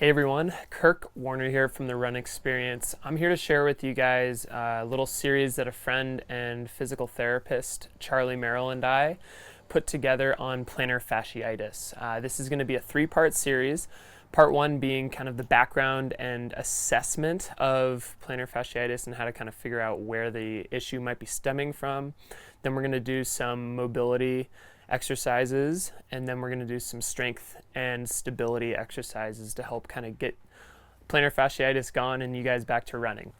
Hey everyone, Kirk Warner here from the Run Experience. I'm here to share with you guys a little series that a friend and physical therapist, Charlie Merrill, and I put together on plantar fasciitis. This is going to be a three-part series. Part one being kind of the background and assessment of plantar fasciitis and how to kind of figure out where the issue might be stemming from. Then we're going to do some mobility exercises, and then we're going to do some strength and stability exercises to help kind of get plantar fasciitis gone and you guys back to running.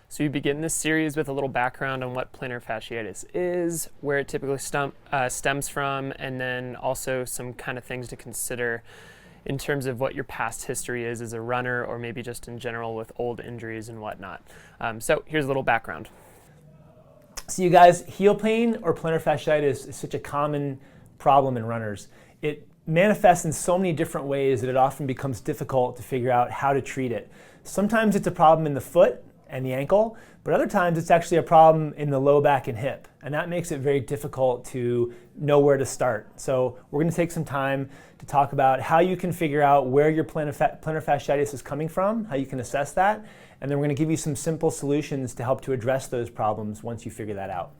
So you begin this series with a little background on what plantar fasciitis is, where it typically stems from, and then also some kind of things to consider in terms of what your past history is as a runner, or maybe just in general with old injuries and whatnot. So here's a little background. So you guys, heel pain or plantar fasciitis is such a common problem in runners. It manifests in so many different ways that it often becomes difficult to figure out how to treat it. Sometimes it's a problem in the foot and the ankle, but other times it's actually a problem in the low back and hip, and that makes it very difficult to know where to start. So we're going to take some time to talk about how you can figure out where your plantar fasciitis is coming from, how you can assess that, and then we're going to give you some simple solutions to help to address those problems once you figure that out.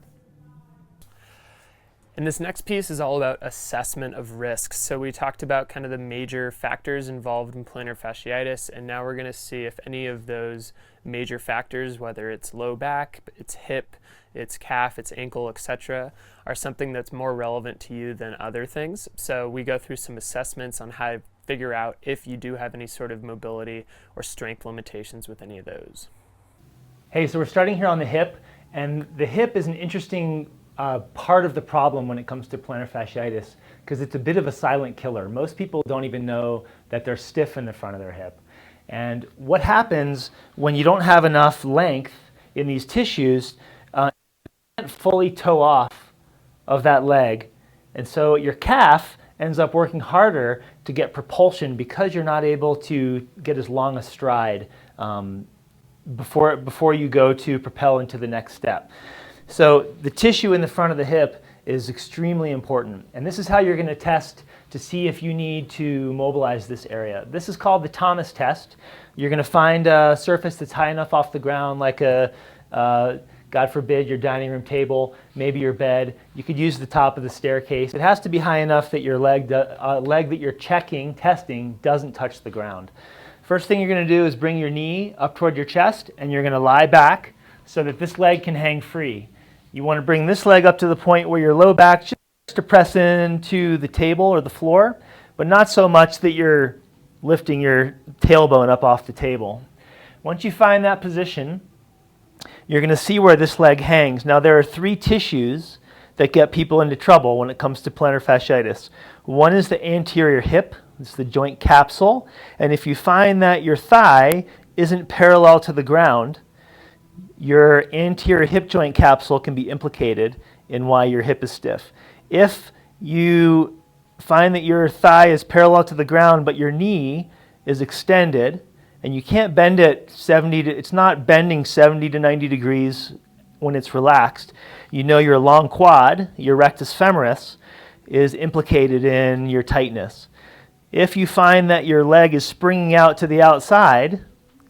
And this next piece is all about assessment of risks. So we talked about kind of the major factors involved in plantar fasciitis, and now we're going to see if any of those major factors, whether it's low back, it's hip, it's calf, it's ankle, etc., are something that's more relevant to you than other things. So we go through some assessments on how to figure out if you do have any sort of mobility or strength limitations with any of those. Hey, so we're starting here on the hip, and the hip is an interesting part of the problem when it comes to plantar fasciitis because it's a bit of a silent killer. Most people don't even know that they're stiff in the front of their hip. And what happens when you don't have enough length in these tissues, you can't fully toe off of that leg. And so your calf ends up working harder to get propulsion because you're not able to get as long a stride before you go to propel into the next step. So the tissue in the front of the hip is extremely important, and this is how you're going to test to see if you need to mobilize this area. This is called the Thomas test. You're going to find a surface that's high enough off the ground, like God forbid, your dining room table, maybe your bed. You could use the top of the staircase. It has to be high enough that your leg that you're testing, doesn't touch the ground. First thing you're going to do is bring your knee up toward your chest, and you're going to lie back so that this leg can hang free. You want to bring this leg up to the point where your low back just to press into the table or the floor, but not so much that you're lifting your tailbone up off the table. Once you find that position, you're going to see where this leg hangs. Now, there are three tissues that get people into trouble when it comes to plantar fasciitis. One is the anterior hip. It's the joint capsule. And if you find that your thigh isn't parallel to the ground, your anterior hip joint capsule can be implicated in why your hip is stiff. If you find that your thigh is parallel to the ground but your knee is extended and you can't bend it it's not bending 70 to 90 degrees when it's relaxed, you know your long quad, your rectus femoris, is implicated in your tightness. If you find that your leg is springing out to the outside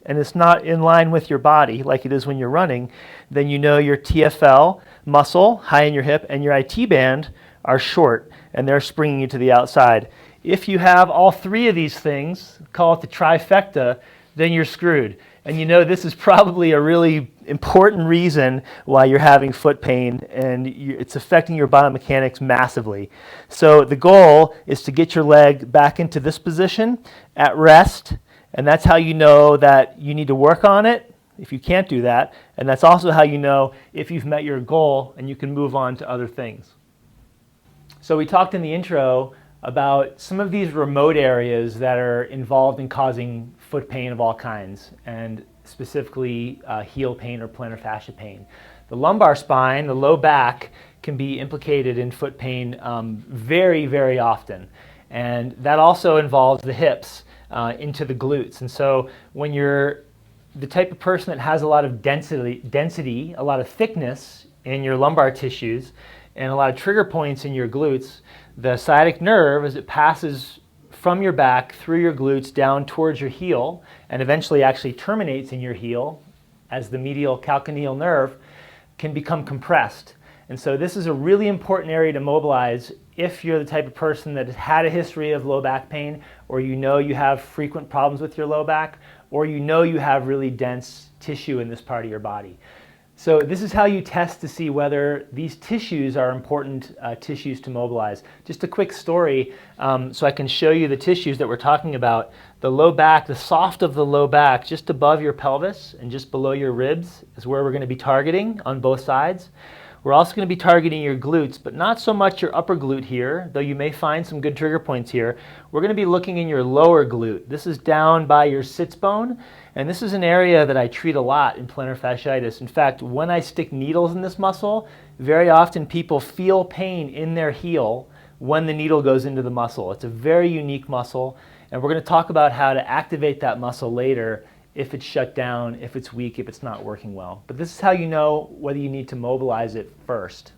and it's not in line with your body like it is when you're running, then you know your TFL muscle, high in your hip, and your IT band are short, and they're springing you to the outside. If you have all three of these things, call it the trifecta, then you're screwed. And you know this is probably a really important reason why you're having foot pain, and it's affecting your biomechanics massively. So the goal is to get your leg back into this position at rest, and that's how you know that you need to work on it if you can't do that. And that's also how you know if you've met your goal and you can move on to other things. So we talked in the intro about some of these remote areas that are involved in causing foot pain of all kinds, and specifically heel pain or plantar fascia pain. The lumbar spine, the low back, can be implicated in foot pain very, very often. And that also involves the hips into the glutes. And so when you're the type of person that has a lot of density, a lot of thickness in your lumbar tissues, and a lot of trigger points in your glutes, the sciatic nerve, as it passes from your back through your glutes down towards your heel and eventually actually terminates in your heel as the medial calcaneal nerve can become compressed. And so this is a really important area to mobilize if you're the type of person that has had a history of low back pain, or you know you have frequent problems with your low back, or you know you have really dense tissue in this part of your body. So this is how you test to see whether these tissues are important tissues to mobilize. Just a quick story so I can show you the tissues that we're talking about. The low back, the soft of the low back, just above your pelvis and just below your ribs is where we're going to be targeting on both sides. We're also going to be targeting your glutes, but not so much your upper glute here, though you may find some good trigger points here. We're going to be looking in your lower glute. This is down by your sits bone, and this is an area that I treat a lot in plantar fasciitis. In fact, when I stick needles in this muscle, very often people feel pain in their heel when the needle goes into the muscle. It's a very unique muscle, and we're going to talk about how to activate that muscle later if it's shut down, if it's weak, if it's not working well. But this is how you know whether you need to mobilize it first.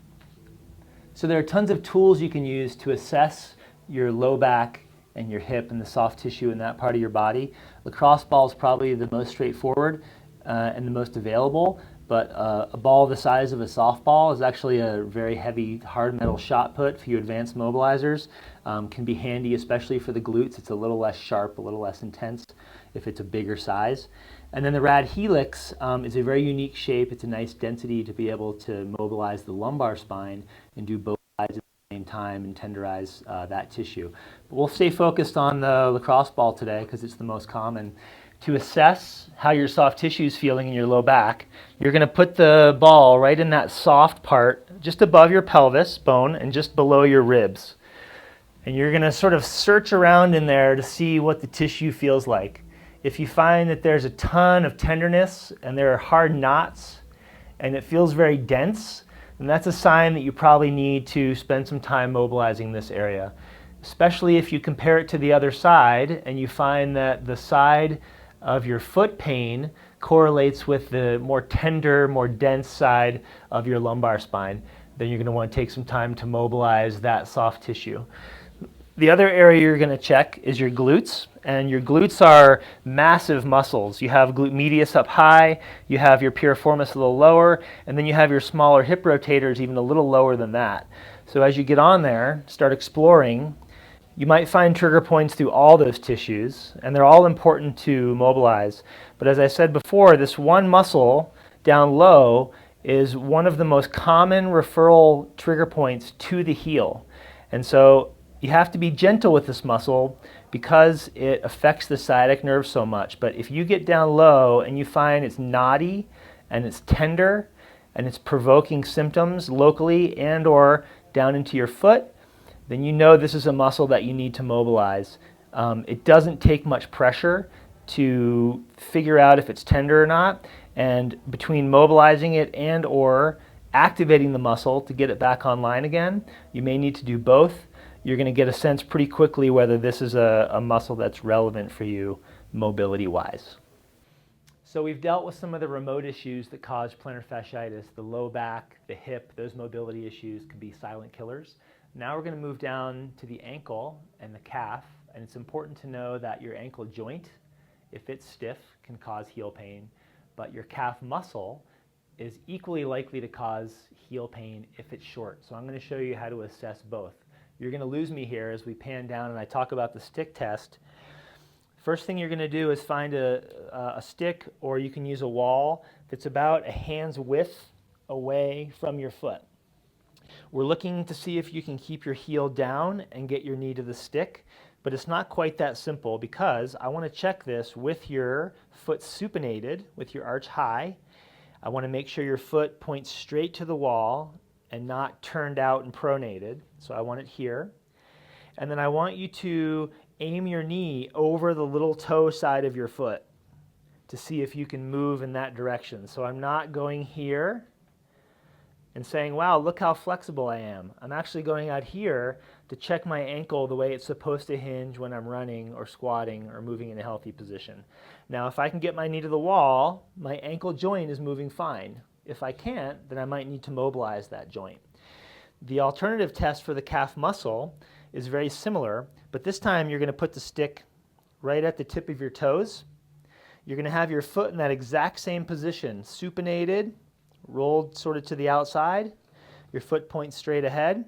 So there are tons of tools you can use to assess your low back and your hip and the soft tissue in that part of your body. Lacrosse ball is probably the most straightforward and the most available, but a ball the size of a softball is actually a very heavy hard metal shot put for you advanced mobilizers. Can be handy, especially for the glutes. It's a little less sharp, a little less intense if it's a bigger size. And then the rad helix is a very unique shape. It's a nice density to be able to mobilize the lumbar spine and do both sides at the same time and tenderize that tissue. But we'll stay focused on the lacrosse ball today because it's the most common. To assess how your soft tissue is feeling in your low back, you're going to put the ball right in that soft part just above your pelvis bone and just below your ribs. And you're going to sort of search around in there to see what the tissue feels like. If you find that there's a ton of tenderness and there are hard knots and it feels very dense, then that's a sign that you probably need to spend some time mobilizing this area. Especially if you compare it to the other side and you find that the side of your foot pain correlates with the more tender, more dense side of your lumbar spine, then you're going to want to take some time to mobilize that soft tissue. The other area you're going to check is your glutes, and your glutes are massive muscles. You have glute medius up high, you have your piriformis a little lower, and then you have your smaller hip rotators even a little lower than that. So as you get on there, start exploring, you might find trigger points through all those tissues, and they're all important to mobilize. But as I said before, this one muscle down low is one of the most common referral trigger points to the heel. And so you have to be gentle with this muscle because it affects the sciatic nerve so much. But if you get down low and you find it's knotty and it's tender and it's provoking symptoms locally and or down into your foot, then you know this is a muscle that you need to mobilize. It doesn't take much pressure to figure out if it's tender or not. And between mobilizing it and or activating the muscle to get it back online again, you may need to do both. You're going to get a sense pretty quickly whether this is a muscle that's relevant for you mobility-wise. So we've dealt with some of the remote issues that cause plantar fasciitis, the low back, the hip, those mobility issues can be silent killers. Now we're going to move down to the ankle and the calf, and it's important to know that your ankle joint, if it's stiff, can cause heel pain, but your calf muscle is equally likely to cause heel pain if it's short. So I'm going to show you how to assess both. You're going to lose me here as we pan down and I talk about the stick test. First thing you're going to do is find a stick, or you can use a wall that's about a hand's width away from your foot. We're looking to see if you can keep your heel down and get your knee to the stick, but it's not quite that simple because I want to check this with your foot supinated, with your arch high. I want to make sure your foot points straight to the wall and not turned out and pronated. So I want it here. And then I want you to aim your knee over the little toe side of your foot to see if you can move in that direction. So I'm not going here and saying, wow, look how flexible I am. I'm actually going out here to check my ankle the way it's supposed to hinge when I'm running or squatting or moving in a healthy position. Now, if I can get my knee to the wall, my ankle joint is moving fine. If I can't, then I might need to mobilize that joint. The alternative test for the calf muscle is very similar, but this time you're going to put the stick right at the tip of your toes. You're going to have your foot in that exact same position, supinated, rolled sort of to the outside. Your foot points straight ahead,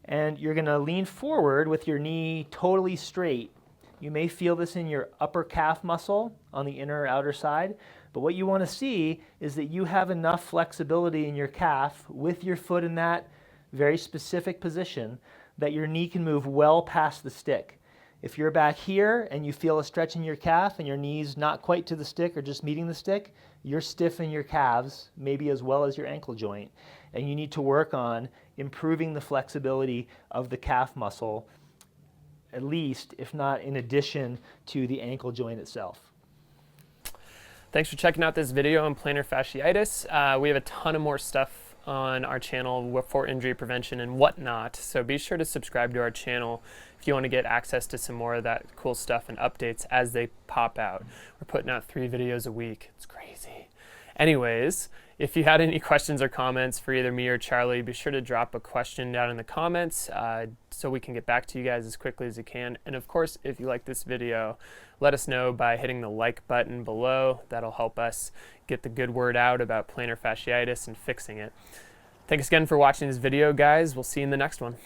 and you're going to lean forward with your knee totally straight. You may feel this in your upper calf muscle on the inner or outer side, but what you want to see is that you have enough flexibility in your calf with your foot in that very specific position that your knee can move well past the stick. If you're back here and you feel a stretch in your calf and your knee's not quite to the stick or just meeting the stick, you're stiff in your calves, maybe as well as your ankle joint. And you need to work on improving the flexibility of the calf muscle, at least, if not in addition to the ankle joint itself. Thanks for checking out this video on plantar fasciitis. We have a ton of more stuff on our channel for injury prevention and whatnot, so be sure to subscribe to our channel if you want to get access to some more of that cool stuff and updates as they pop out. We're putting out 3 videos a week. It's crazy. Anyways, if you had any questions or comments for either me or Charlie, be sure to drop a question down in the comments so we can get back to you guys as quickly as we can. And of course, if you like this video, let us know by hitting the like button below. That'll help us get the good word out about plantar fasciitis and fixing it. Thanks again for watching this video, guys. We'll see you in the next one.